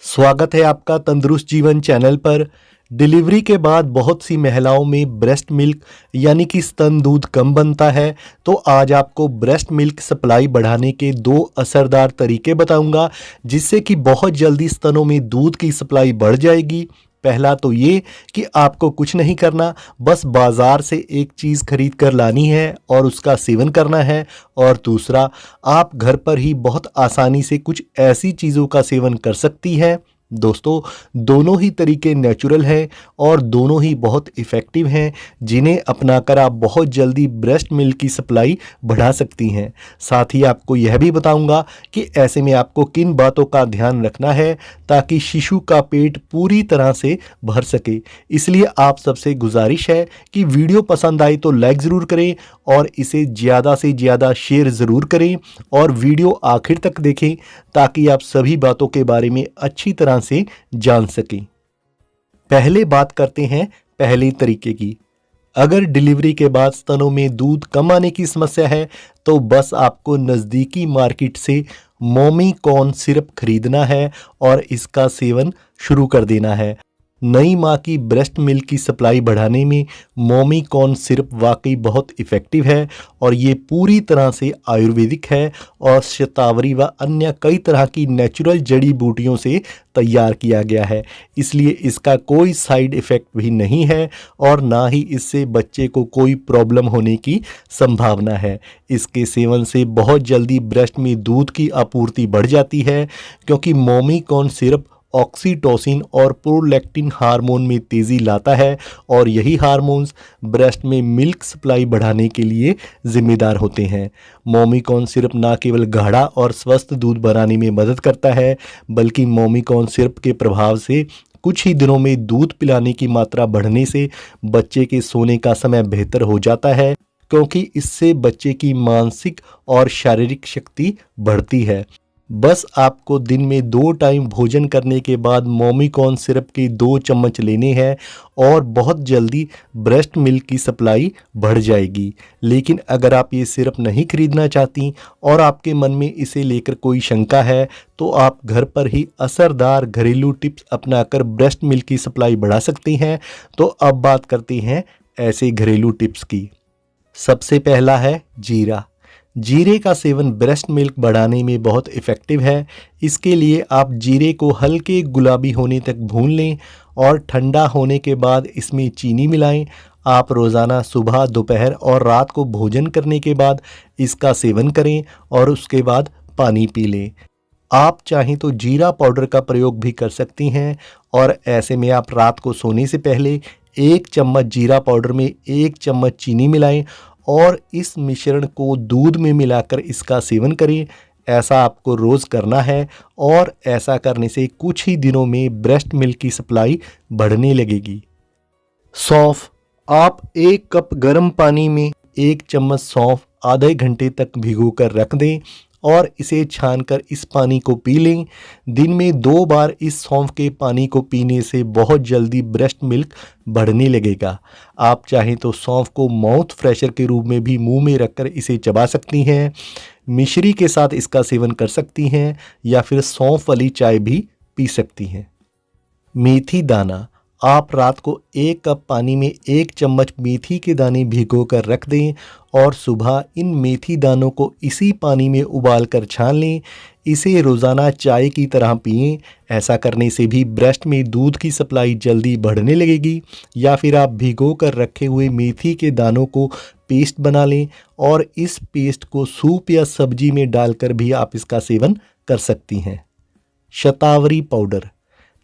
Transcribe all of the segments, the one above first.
स्वागत है आपका तंदुरुस्त जीवन चैनल पर। डिलीवरी के बाद बहुत सी महिलाओं में ब्रेस्ट मिल्क यानी कि स्तन दूध कम बनता है। तो आज आपको ब्रेस्ट मिल्क सप्लाई बढ़ाने के दो असरदार तरीके बताऊंगा जिससे कि बहुत जल्दी स्तनों में दूध की सप्लाई बढ़ जाएगी। पहला तो ये कि आपको कुछ नहीं करना, बस बाज़ार से एक चीज़ खरीद कर लानी है और उसका सेवन करना है। और दूसरा, आप घर पर ही बहुत आसानी से कुछ ऐसी चीज़ों का सेवन कर सकती हैं। दोस्तों, दोनों ही तरीके नेचुरल हैं और दोनों ही बहुत इफ़ेक्टिव हैं, जिन्हें अपनाकर आप बहुत जल्दी ब्रेस्ट मिल्क की सप्लाई बढ़ा सकती हैं। साथ ही आपको यह भी बताऊंगा कि ऐसे में आपको किन बातों का ध्यान रखना है ताकि शिशु का पेट पूरी तरह से भर सके। इसलिए आप सबसे गुजारिश है कि वीडियो पसंद आए तो लाइक ज़रूर करें और इसे ज़्यादा से ज़्यादा शेयर ज़रूर करें और वीडियो आखिर तक देखें ताकि आप सभी बातों के बारे में अच्छी तरह से जान सकें। पहले बात करते हैं पहले तरीके की। अगर डिलीवरी के बाद स्तनों में दूध कम आने की समस्या है तो बस आपको नज़दीकी मार्केट से मोमी कॉर्न सिरप खरीदना है और इसका सेवन शुरू कर देना है। नई माँ की ब्रेस्ट मिल्क की सप्लाई बढ़ाने में मोमी कॉर्न सिरप वाकई बहुत इफ़ेक्टिव है और ये पूरी तरह से आयुर्वेदिक है और शतावरी व अन्य कई तरह की नेचुरल जड़ी बूटियों से तैयार किया गया है। इसलिए इसका कोई साइड इफ़ेक्ट भी नहीं है और ना ही इससे बच्चे को कोई प्रॉब्लम होने की संभावना है। इसके सेवन से बहुत जल्दी ब्रेस्ट में दूध की आपूर्ति बढ़ जाती है क्योंकि मोमी कॉर्न सिरप ऑक्सीटोसिन और प्रोलैक्टिन हार्मोन में तेज़ी लाता है और यही हार्मोन्स ब्रेस्ट में मिल्क सप्लाई बढ़ाने के लिए ज़िम्मेदार होते हैं। मोमीकॉर्न सिरप न केवल गाढ़ा और स्वस्थ दूध बनाने में मदद करता है बल्कि मोमीकॉर्न सिरप के प्रभाव से कुछ ही दिनों में दूध पिलाने की मात्रा बढ़ने से बच्चे के सोने का समय बेहतर हो जाता है क्योंकि इससे बच्चे की मानसिक और शारीरिक शक्ति बढ़ती है। बस आपको दिन में 2 टाइम भोजन करने के बाद मोमीकॉर्न सिरप के 2 चम्मच लेने हैं और बहुत जल्दी ब्रेस्ट मिल्क की सप्लाई बढ़ जाएगी। लेकिन अगर आप ये सिरप नहीं खरीदना चाहती और आपके मन में इसे लेकर कोई शंका है तो आप घर पर ही असरदार घरेलू टिप्स अपनाकर ब्रेस्ट मिल्क की सप्लाई बढ़ा सकती हैं। तो अब बात करते हैं ऐसे घरेलू टिप्स की। सबसे पहला है जीरा। जीरे का सेवन ब्रेस्ट मिल्क बढ़ाने में बहुत इफ़ेक्टिव है। इसके लिए आप जीरे को हल्के गुलाबी होने तक भून लें और ठंडा होने के बाद इसमें चीनी मिलाएं। आप रोज़ाना सुबह, दोपहर और रात को भोजन करने के बाद इसका सेवन करें और उसके बाद पानी पी लें। आप चाहें तो जीरा पाउडर का प्रयोग भी कर सकती हैं और ऐसे में आप रात को सोने से पहले 1 चम्मच जीरा पाउडर में 1 चम्मच चीनी मिलाएं और इस मिश्रण को दूध में मिलाकर इसका सेवन करें। ऐसा आपको रोज़ करना है और ऐसा करने से कुछ ही दिनों में ब्रेस्ट मिल्क की सप्लाई बढ़ने लगेगी। सौंफ। आप 1 कप गर्म पानी में 1 चम्मच सौंफ आधे घंटे तक भिगोकर रख दें और इसे छानकर इस पानी को पी लें। दिन में 2 बार इस सौंफ के पानी को पीने से बहुत जल्दी ब्रेस्ट मिल्क बढ़ने लगेगा। आप चाहें तो सौंफ को माउथ फ्रेशर के रूप में भी मुंह में रखकर इसे चबा सकती हैं। मिश्री के साथ इसका सेवन कर सकती हैं या फिर सौंफ वाली चाय भी पी सकती हैं। मेथी दाना। आप रात को 1 कप पानी में 1 चम्मच मेथी के दाने भिगो कर रख दें और सुबह इन मेथी दानों को इसी पानी में उबाल कर छान लें। इसे रोज़ाना चाय की तरह पिएं। ऐसा करने से भी ब्रेस्ट में दूध की सप्लाई जल्दी बढ़ने लगेगी। या फिर आप भिगो कर रखे हुए मेथी के दानों को पेस्ट बना लें और इस पेस्ट को सूप या सब्जी में डालकर भी आप इसका सेवन कर सकती हैं। शतावरी पाउडर।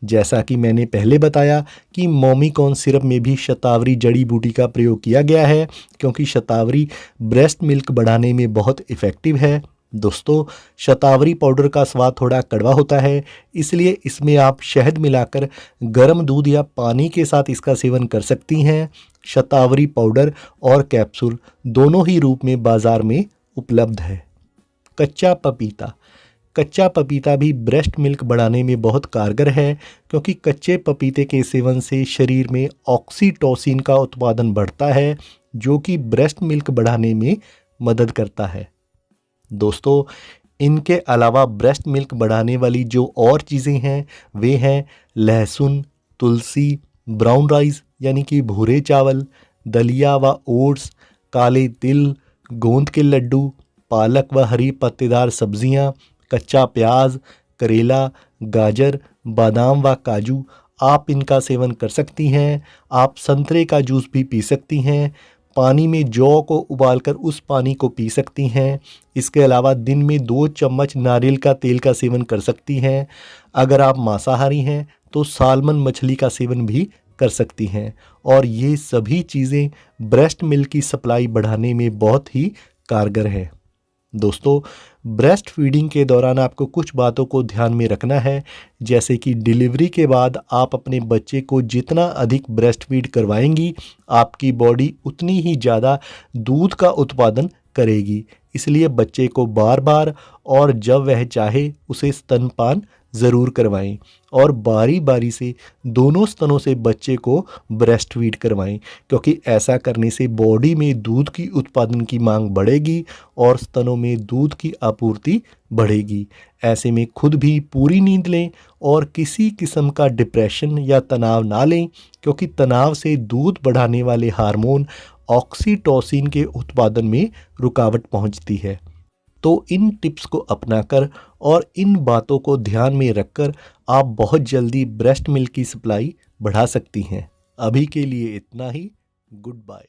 जैसा कि मैंने पहले बताया कि मोमीकॉर्न सिरप में भी शतावरी जड़ी बूटी का प्रयोग किया गया है क्योंकि शतावरी ब्रेस्ट मिल्क बढ़ाने में बहुत इफ़ेक्टिव है। दोस्तों, शतावरी पाउडर का स्वाद थोड़ा कड़वा होता है, इसलिए इसमें आप शहद मिलाकर गर्म दूध या पानी के साथ इसका सेवन कर सकती हैं। शतावरी पाउडर और कैप्सूल दोनों ही रूप में बाज़ार में उपलब्ध है। कच्चा पपीता। कच्चा पपीता भी ब्रेस्ट मिल्क बढ़ाने में बहुत कारगर है क्योंकि कच्चे पपीते के सेवन से शरीर में ऑक्सीटोसिन का उत्पादन बढ़ता है जो कि ब्रेस्ट मिल्क बढ़ाने में मदद करता है। दोस्तों, इनके अलावा ब्रेस्ट मिल्क बढ़ाने वाली जो और चीज़ें हैं वे हैं लहसुन, तुलसी, ब्राउन राइस यानी कि भूरे चावल, दलिया व ओट्स, काले तिल, गोंद के लड्डू, पालक व हरी पत्तेदार सब्जियां, कच्चा प्याज, करेला, गाजर, बादाम व काजू। आप इनका सेवन कर सकती हैं। आप संतरे का जूस भी पी सकती हैं। पानी में जौ को उबालकर उस पानी को पी सकती हैं। इसके अलावा दिन में 2 चम्मच नारियल का तेल का सेवन कर सकती हैं। अगर आप मांसाहारी हैं तो साल्मन मछली का सेवन भी कर सकती हैं। और ये सभी चीज़ें ब्रेस्ट मिल्क की सप्लाई बढ़ाने में बहुत ही कारगर है। दोस्तों, ब्रेस्ट फीडिंग के दौरान आपको कुछ बातों को ध्यान में रखना है, जैसे कि डिलीवरी के बाद आप अपने बच्चे को जितना अधिक ब्रेस्ट फीड करवाएंगी, आपकी बॉडी उतनी ही ज़्यादा दूध का उत्पादन करेगी। इसलिए बच्चे को बार बार और जब वह चाहे उसे स्तनपान ज़रूर करवाएं और बारी बारी से दोनों स्तनों से बच्चे को ब्रेस्ट फीड करवाएं, क्योंकि ऐसा करने से बॉडी में दूध की उत्पादन की मांग बढ़ेगी और स्तनों में दूध की आपूर्ति बढ़ेगी। ऐसे में खुद भी पूरी नींद लें और किसी किस्म का डिप्रेशन या तनाव ना लें, क्योंकि तनाव से दूध बढ़ाने वाले हार्मोन ऑक्सीटोसिन के उत्पादन में रुकावट पहुंचती है। तो इन टिप्स को अपनाकर और इन बातों को ध्यान में रखकर आप बहुत जल्दी ब्रेस्ट मिल्क की सप्लाई बढ़ा सकती हैं। अभी के लिए इतना ही। Good bye.